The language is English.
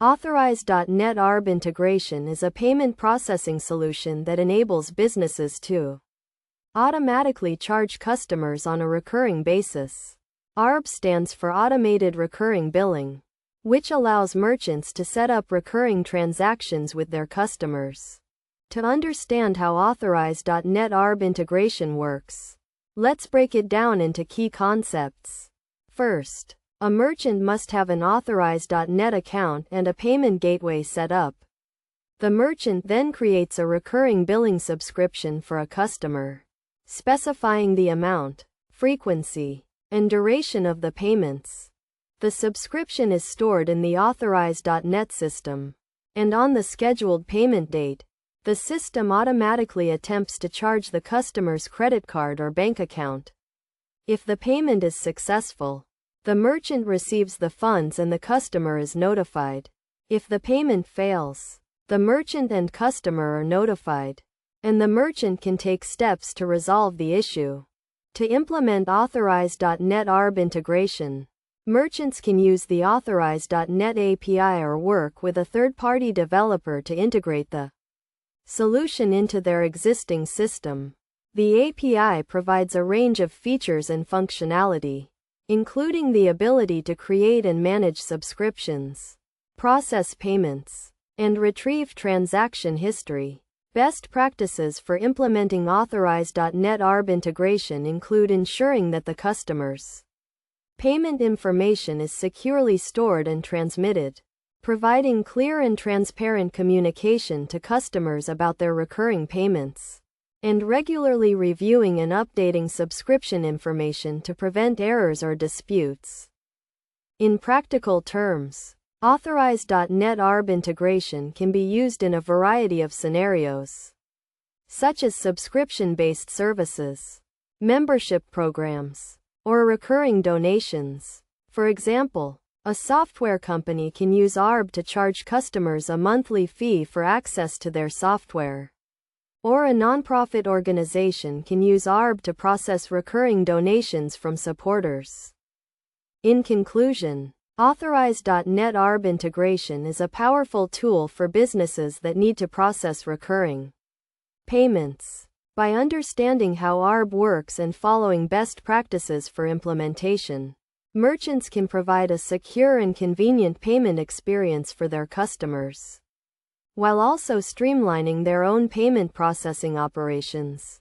Authorize.net ARB integration is a payment processing solution that enables businesses to automatically charge customers on a recurring basis. ARB stands for Automated Recurring Billing, which allows merchants to set up recurring transactions with their customers. To understand how Authorize.net ARB integration works, let's break it down into key concepts. First, a merchant must have an Authorize.net account and a payment gateway set up. The merchant then creates a recurring billing subscription for a customer, specifying the amount, frequency, and duration of the payments. The subscription is stored in the Authorize.net system, and on the scheduled payment date, the system automatically attempts to charge the customer's credit card or bank account. If the payment is successful, the merchant receives the funds and the customer is notified. If the payment fails, the merchant and customer are notified, and the merchant can take steps to resolve the issue. To implement Authorize.net ARB integration, merchants can use the Authorize.net API or work with a third-party developer to integrate the solution into their existing system. The API provides a range of features and functionality, including the ability to create and manage subscriptions, process payments, and retrieve transaction history. Best practices for implementing Authorize.net ARB integration include ensuring that the customer's payment information is securely stored and transmitted, providing clear and transparent communication to customers about their recurring payments, and regularly reviewing and updating subscription information to prevent errors or disputes. In practical terms, Authorize.net ARB integration can be used in a variety of scenarios, such as subscription-based services, membership programs, or recurring donations. For example, a software company can use ARB to charge customers a monthly fee for access to their software. Or a nonprofit organization can use ARB to process recurring donations from supporters. In conclusion, Authorize.net ARB integration is a powerful tool for businesses that need to process recurring payments. By understanding how ARB works and following best practices for implementation, merchants can provide a secure and convenient payment experience for their customers, while also streamlining their own payment processing operations.